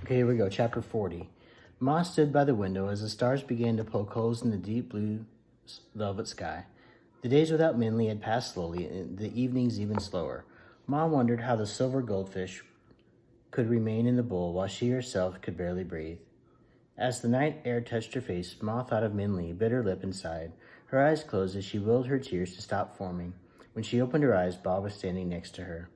Okay, here we go. Chapter 40. Ma stood by the window as the stars began to poke holes in the deep blue velvet sky. The days without Minley had passed slowly, and the evenings even slower. Ma wondered how the silver goldfish could remain in the bowl while she herself could barely breathe. As the night air touched her face, Ma thought of Minley, bit her lip and sighed. Her eyes closed as she willed her tears to stop forming. When she opened her eyes, Bob was standing next to her.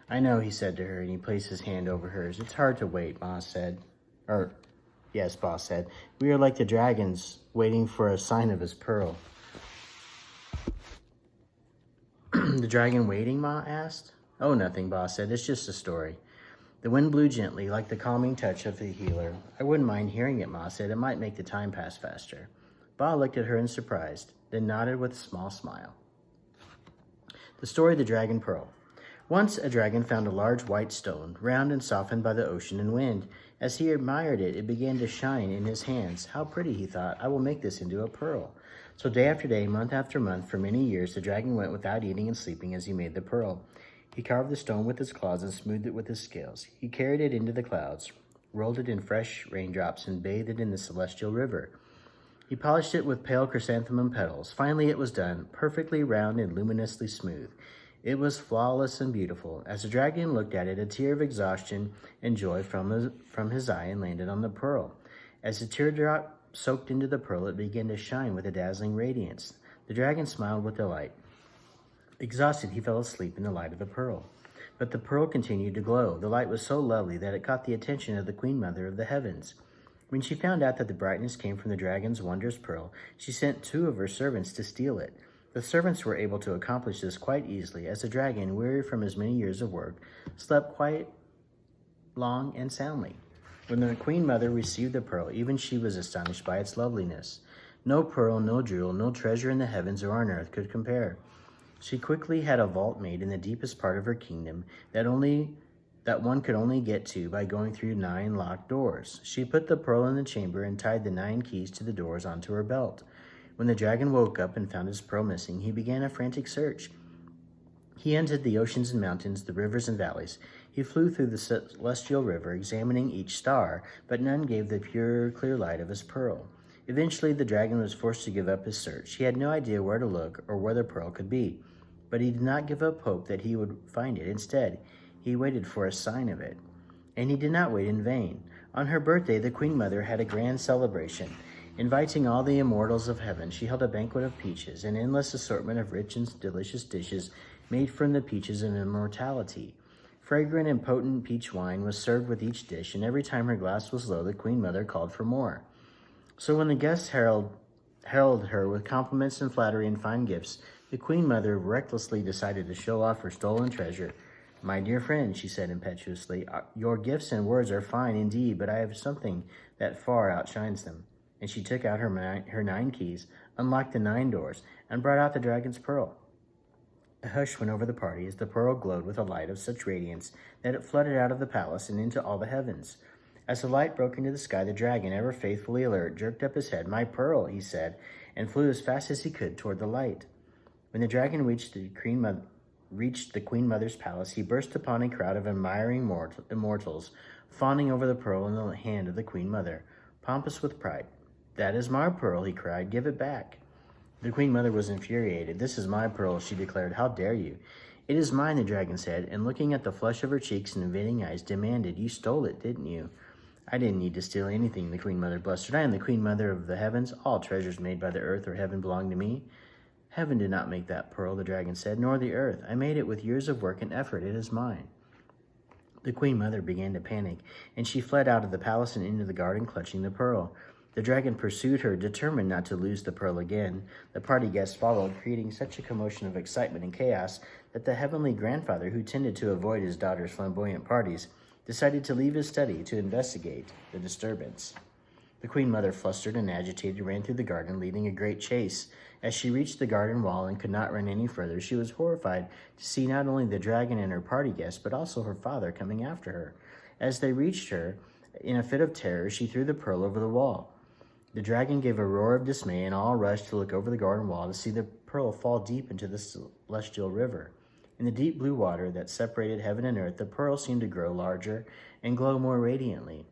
"I know," he said to her, and he placed his hand over hers. "It's hard to wait," Bob said. "We are like the dragons, waiting for a sign of his pearl." "The dragon waiting?" Ma asked. "Oh, nothing," Bob said. "It's just a story." The wind blew gently, like the calming touch of the healer. "I wouldn't mind hearing it," Ma said. "It might make the time pass faster." Bob looked at her in surprise, then nodded with a small smile. The story of the Dragon Pearl. Once a dragon found a large white stone, round and softened by the ocean and wind. As he admired it, it began to shine in his hands. "How pretty," he thought. "I will make this into a pearl." So day after day, month after month, for many years, the dragon went without eating and sleeping as he made the pearl. He carved the stone with his claws and smoothed it with his scales. He carried it into the clouds, rolled it in fresh raindrops, and bathed it in the celestial river. He polished it with pale chrysanthemum petals. Finally, it was done, perfectly round and luminously smooth. It was flawless and beautiful. As the dragon looked at it, a tear of exhaustion and joy from his eye and landed on the pearl. As the teardrop soaked into the pearl, it began to shine with a dazzling radiance. The dragon smiled with delight. Exhausted, he fell asleep in the light of the pearl. But the pearl continued to glow. The light was so lovely that it caught the attention of the Queen Mother of the Heavens. When she found out that the brightness came from the dragon's wondrous pearl, she sent 2 of her servants to steal it. The servants were able to accomplish this quite easily, as the dragon, weary from his many years of work, slept quite long and soundly. When the Queen Mother received the pearl, even she was astonished by its loveliness. No pearl, no jewel, no treasure in the heavens or on earth could compare. She quickly had a vault made in the deepest part of her kingdom that one could only get to by going through 9 locked doors. She put the pearl in the chamber and tied the 9 keys to the doors onto her belt. When the dragon woke up and found his pearl missing, he began a frantic search. He entered the oceans and mountains, the rivers and valleys. He flew through the celestial river, examining each star, but none gave the pure, clear light of his pearl. Eventually, the dragon was forced to give up his search. He had no idea where to look or where the pearl could be, but he did not give up hope that he would find it. Instead, he waited for a sign of it. And he did not wait in vain. On her birthday, the Queen Mother had a grand celebration. Inviting all the immortals of heaven, she held a banquet of peaches, an endless assortment of rich and delicious dishes made from the peaches of immortality. Fragrant and potent peach wine was served with each dish, and every time her glass was low, the Queen Mother called for more. So when the guests heralded her with compliments and flattery and fine gifts, the Queen Mother recklessly decided to show off her stolen treasure. "My dear friend," she said impetuously, "your gifts and words are fine indeed, but I have something that far outshines them." And she took out her 9 keys, unlocked the 9 doors, and brought out the dragon's pearl. A hush went over the party as the pearl glowed with a light of such radiance that it flooded out of the palace and into all the heavens. As the light broke into the sky, the dragon, ever faithfully alert, jerked up his head. "My pearl," he said, and flew as fast as he could toward the light. When the dragon reached the Queen Mother's palace, he burst upon a crowd of admiring immortals, fawning over the pearl in the hand of the Queen Mother. Pompous with pride, "That is my pearl," he cried. "Give it back." The Queen Mother was infuriated. "This is my pearl," she declared. "How dare you?" "It is mine," the dragon said, and looking at the flush of her cheeks and invading eyes, demanded, "You stole it, didn't you?" "I didn't need to steal anything," the Queen Mother blustered. "I am the Queen Mother of the heavens. All treasures made by the earth or heaven belong to me." "Heaven did not make that pearl," the dragon said, "nor the earth. I made it with years of work and effort. It is mine." The Queen Mother began to panic, and she fled out of the palace and into the garden, clutching the pearl. The dragon pursued her, determined not to lose the pearl again. The party guests followed, creating such a commotion of excitement and chaos that the heavenly grandfather, who tended to avoid his daughter's flamboyant parties, decided to leave his study to investigate the disturbance. The Queen Mother, flustered and agitated, ran through the garden, leading a great chase. As she reached the garden wall and could not run any further, she was horrified to see not only the dragon and her party guests, but also her father coming after her. As they reached her, in a fit of terror, she threw the pearl over the wall. The dragon gave a roar of dismay, and all rushed to look over the garden wall to see the pearl fall deep into the celestial river. In the deep blue water that separated heaven and earth, the pearl seemed to grow larger and glow more radiantly.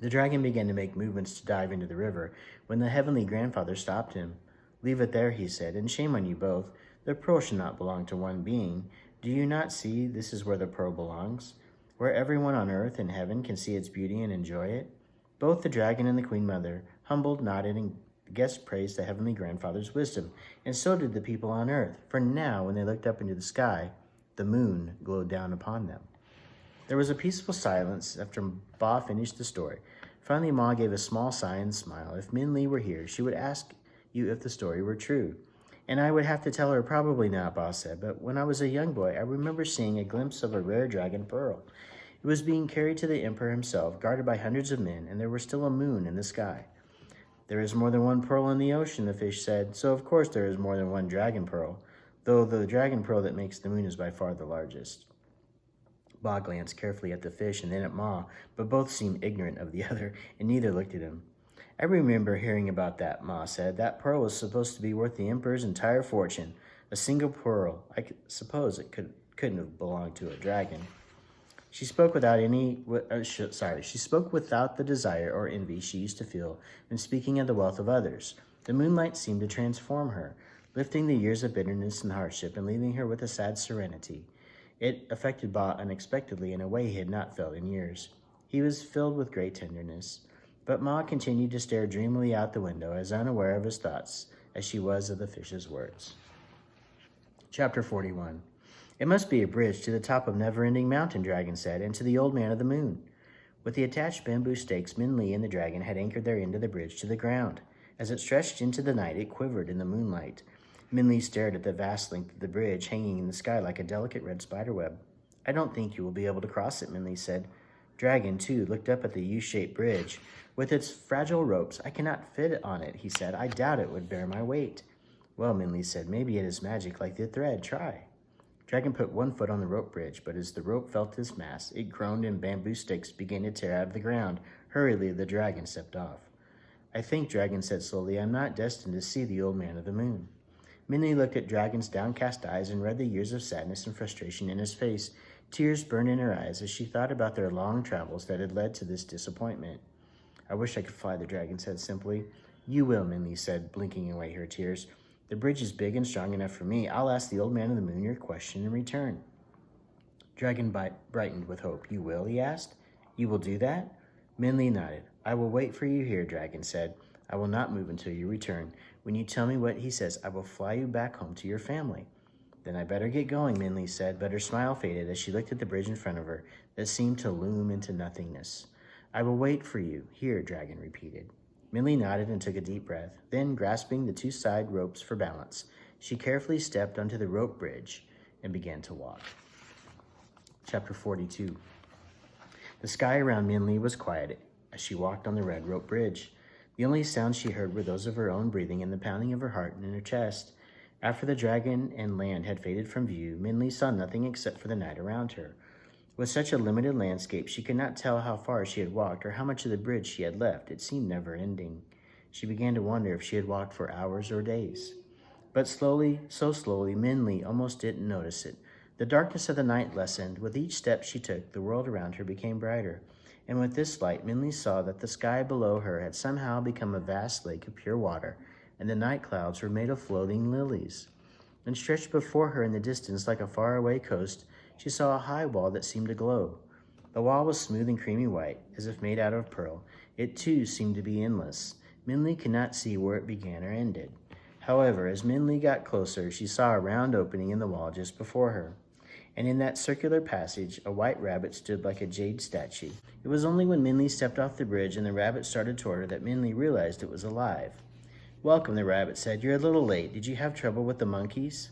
The dragon began to make movements to dive into the river when the heavenly grandfather stopped him. "Leave it there," he said, "and shame on you both. The pearl should not belong to one being. Do you not see this is where the pearl belongs? Where everyone on earth and heaven can see its beauty and enjoy it?" Both the dragon and the queen mother humbled, nodded, and the guests praised the heavenly grandfather's wisdom, and so did the people on earth, for now, when they looked up into the sky, the moon glowed down upon them. There was a peaceful silence after Ba finished the story. Finally, Ma gave a small sigh and smile. If Min Li were here, she would ask you if the story were true. "And I would have to tell her probably not," Ba said, "but when I was a young boy, I remember seeing a glimpse of a rare dragon pearl. It was being carried to the emperor himself, guarded by hundreds of men, and there was still a moon in the sky." "There is more than one pearl in the ocean," the fish said, "so of course there is more than one dragon pearl, though the dragon pearl that makes the moon is by far the largest." Ba glanced carefully at the fish and then at Ma, but both seemed ignorant of the other, and neither looked at him. "I remember hearing about that," Ma said. "That pearl was supposed to be worth the emperor's entire fortune. A single pearl. Suppose it couldn't have belonged to a dragon." She spoke without she spoke without the desire or envy she used to feel when speaking of the wealth of others. The moonlight seemed to transform her, lifting the years of bitterness and hardship and leaving her with a sad serenity. It affected Ba unexpectedly in a way he had not felt in years. He was filled with great tenderness. But Ma continued to stare dreamily out the window, as unaware of his thoughts as she was of the fish's words. Chapter 41. "It must be a bridge to the top of Never-Ending Mountain," Dragon said, "and to the Old Man of the Moon." With the attached bamboo stakes, Min Li and the dragon had anchored their end of the bridge to the ground. As it stretched into the night, it quivered in the moonlight. Min Li stared at the vast length of the bridge, hanging in the sky like a delicate red spiderweb. "I don't think you will be able to cross it," Min Li said. Dragon, too, looked up at the U-shaped bridge. "With its fragile ropes, I cannot fit on it," he said. "I doubt it would bear my weight." "Well," Min Li said, "maybe it is magic like the thread. Try." Dragon put one foot on the rope bridge, but as the rope felt his mass, it groaned and bamboo sticks began to tear out of the ground. Hurriedly, the dragon stepped off. "I think," Dragon said slowly, "I'm not destined to see the Old Man of the Moon." Min Li looked at Dragon's downcast eyes and read the years of sadness and frustration in his face. Tears burned in her eyes as she thought about their long travels that had led to this disappointment. "I wish I could fly," the dragon said simply. "You will," Min Li said, blinking away her tears. "The bridge is big and strong enough for me. I'll ask the Old Man of the Moon your question in return." Dragon brightened with hope. "You will?" he asked. "You will do that?" Min Li nodded. "I will wait for you here," Dragon said. "I will not move until you return. When you tell me what he says, I will fly you back home to your family." "Then I better get going," Min Li said, but her smile faded as she looked at the bridge in front of her that seemed to loom into nothingness. "I will wait for you here," Dragon repeated. Min Li nodded and took a deep breath. Then, grasping the two side ropes for balance, she carefully stepped onto the rope bridge and began to walk. Chapter 42. The sky around Min Li was quiet as she walked on the red rope bridge. The only sounds she heard were those of her own breathing and the pounding of her heart in her chest. After the dragon and land had faded from view, Min Li saw nothing except for the night around her. With such a limited landscape, she could not tell how far she had walked or how much of the bridge she had left. It seemed never-ending. She began to wonder if she had walked for hours or days. But slowly, so slowly, Min Li almost didn't notice it. The darkness of the night lessened. With each step she took, the world around her became brighter. And with this light, Min Li saw that the sky below her had somehow become a vast lake of pure water, and the night clouds were made of floating lilies. And stretched before her in the distance like a faraway coast, she saw a high wall that seemed to glow. The wall was smooth and creamy white, as if made out of pearl. It, too, seemed to be endless. Min Li could not see where it began or ended. However, as Min Li got closer, she saw a round opening in the wall just before her. And in that circular passage, a white rabbit stood like a jade statue. It was only when Min Li stepped off the bridge and the rabbit started toward her that Min Li realized it was alive. "Welcome," the rabbit said. "You're a little late. Did you have trouble with the monkeys?"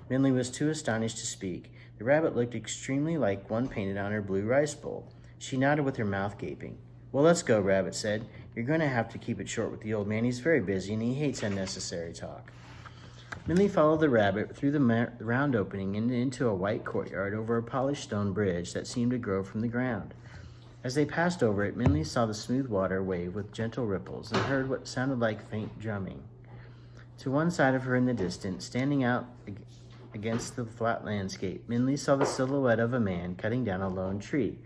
Min Li was too astonished to speak. The rabbit looked extremely like one painted on her blue rice bowl. She nodded with her mouth gaping. "Well, let's go," Rabbit said. "You're going to have to keep it short with the old man. He's very busy and he hates unnecessary talk." Min Li followed the rabbit through the round opening and into a white courtyard over a polished stone bridge that seemed to grow from the ground. As they passed over it, Min Li saw the smooth water wave with gentle ripples and heard what sounded like faint drumming. To one side of her in the distance, standing out against the flat landscape, Min Li saw the silhouette of a man cutting down a lone tree,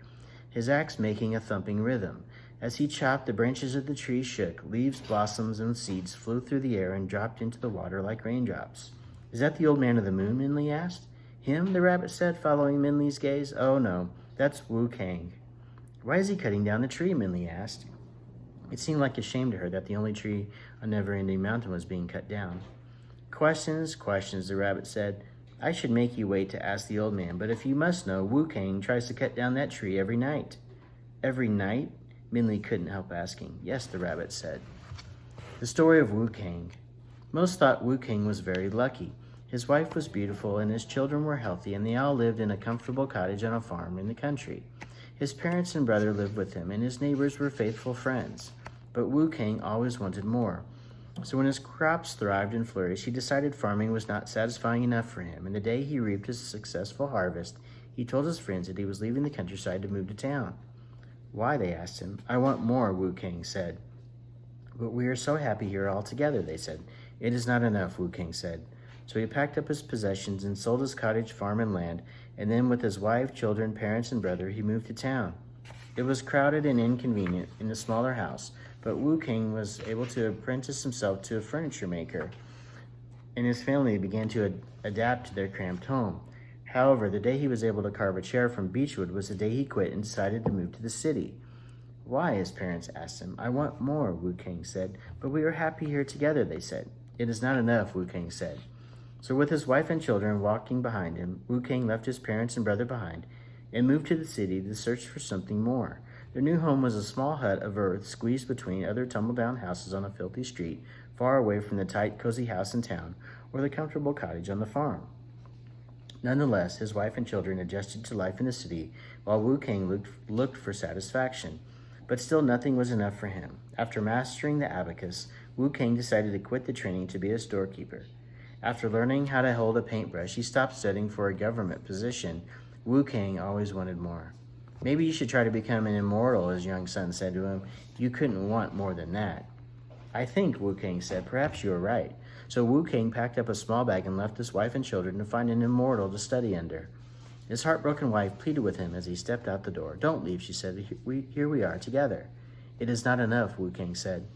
his axe making a thumping rhythm. As he chopped, the branches of the tree shook, leaves, blossoms, and seeds flew through the air and dropped into the water like raindrops. Is that the old man of the moon? Minli asked. Him? The rabbit said, following Minli's gaze. Oh no, that's Wu Kang. Why is he cutting down the tree? Minli asked. It seemed like a shame to her that the only tree on Never-Ending Mountain was being cut down. Questions, questions, the rabbit said. I should make you wait to ask the old man, but if you must know, Wu Kang tries to cut down that tree every night. Every night? Minli couldn't help asking. Yes, the rabbit said. The story of Wu Kang. Most thought Wu Kang was very lucky. His wife was beautiful and his children were healthy, and they all lived in a comfortable cottage on a farm in the country. His parents and brother lived with him, and his neighbors were faithful friends. But Wu Kang always wanted more. So when his crops thrived and flourished, he decided farming was not satisfying enough for him, and the day he reaped his successful harvest, he told his friends that he was leaving the countryside to move to town. Why, they asked him. I want more, Wu Kang said. But we are so happy here all together, they said. It is not enough, Wu Kang said. So he packed up his possessions and sold his cottage, farm, and land, and then with his wife, children, parents, and brother, he moved to town. It was crowded and inconvenient in the smaller house, but Wu Kang was able to apprentice himself to a furniture maker, and his family began to adapt to their cramped home. However, the day he was able to carve a chair from beechwood was the day he quit and decided to move to the city. Why, his parents asked him. I want more, Wu Kang said, but we are happy here together, they said. It is not enough, Wu Kang said. So with his wife and children walking behind him, Wu Kang left his parents and brother behind and moved to the city to search for something more. Their new home was a small hut of earth squeezed between other tumble-down houses on a filthy street, far away from the tight, cozy house in town or the comfortable cottage on the farm. Nonetheless, his wife and children adjusted to life in the city while Wu Kang looked for satisfaction. But still nothing was enough for him. After mastering the abacus, Wu Kang decided to quit the training to be a storekeeper. After learning how to hold a paintbrush, he stopped studying for a government position. Wu Kang always wanted more. Maybe you should try to become an immortal, his young son said to him. You couldn't want more than that. I think, Wu Kang said, perhaps you are right. So Wu Kang packed up a small bag and left his wife and children to find an immortal to study under. His heartbroken wife pleaded with him as he stepped out the door. Don't leave, she said. Here we are together. It is not enough, Wu Kang said.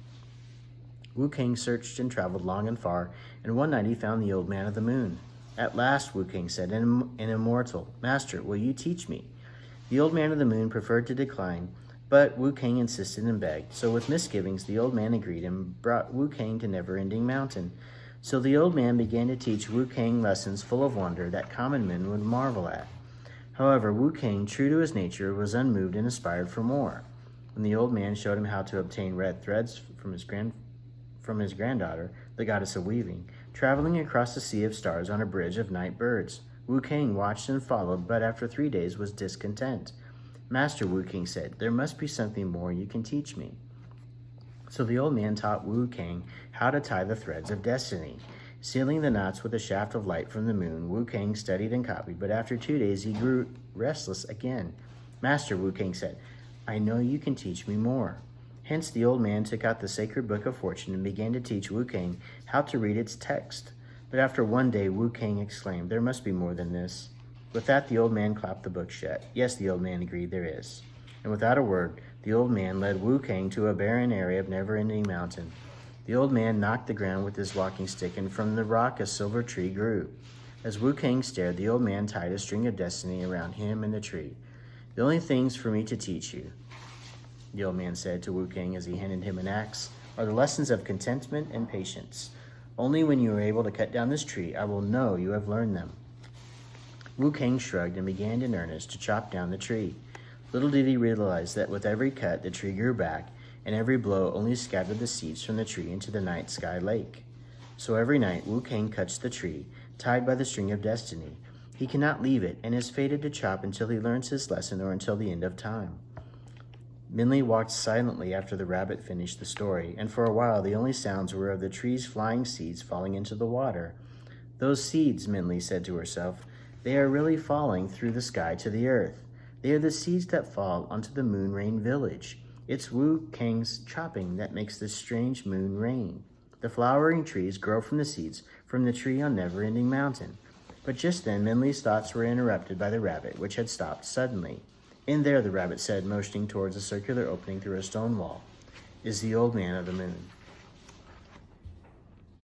Wu Kang searched and traveled long and far, and one night he found the old man of the moon. At last, Wu Kang said, an immortal. Master, will you teach me? The old man of the moon preferred to decline, but Wu Kang insisted and begged. So with misgivings, the old man agreed and brought Wu Kang to Never-Ending Mountain. So the old man began to teach Wu Kang lessons full of wonder that common men would marvel at. However, Wu Kang, true to his nature, was unmoved and aspired for more. When the old man showed him how to obtain red threads from his granddaughter, the goddess of weaving, traveling across the sea of stars on a bridge of night birds, Wu Kang watched and followed, but after 3 days was discontent. Master, Wu Kang said, there must be something more you can teach me. So the old man taught Wu Kang how to tie the threads of destiny. Sealing the knots with a shaft of light from the moon, Wu Kang studied and copied, but after 2 days he grew restless again. Master, Wu Kang said, I know you can teach me more. Hence the old man took out the sacred book of fortune and began to teach Wu Kang how to read its text. But after 1 day, Wu Kang exclaimed, there must be more than this. With that, the old man clapped the book shut. Yes, the old man agreed, there is. And without a word, the old man led Wu Kang to a barren area of Never-Ending Mountain. The old man knocked the ground with his walking stick, and from the rock a silver tree grew. As Wu Kang stared, the old man tied a string of destiny around him and the tree. The only things for me to teach you, the old man said to Wu Kang as he handed him an axe, are the lessons of contentment and patience. Only when you are able to cut down this tree, I will know you have learned them. Wu Kang shrugged and began in earnest to chop down the tree. Little did he realize that with every cut, the tree grew back, and every blow only scattered the seeds from the tree into the night sky lake. So every night, Wu Kang cuts the tree, tied by the string of destiny. He cannot leave it, and is fated to chop until he learns his lesson or until the end of time. Minli walked silently after the rabbit finished the story, and for a while the only sounds were of the tree's flying seeds falling into the water. Those seeds, Minli said to herself, they are really falling through the sky to the earth. They are the seeds that fall onto the moon rain village. It's Wu Kang's chopping that makes this strange moon rain. The flowering trees grow from the seeds from the tree on Never-Ending Mountain. But just then, Minli's thoughts were interrupted by the rabbit, which had stopped suddenly. In there, the rabbit said, motioning towards a circular opening through a stone wall, is the old man of the moon.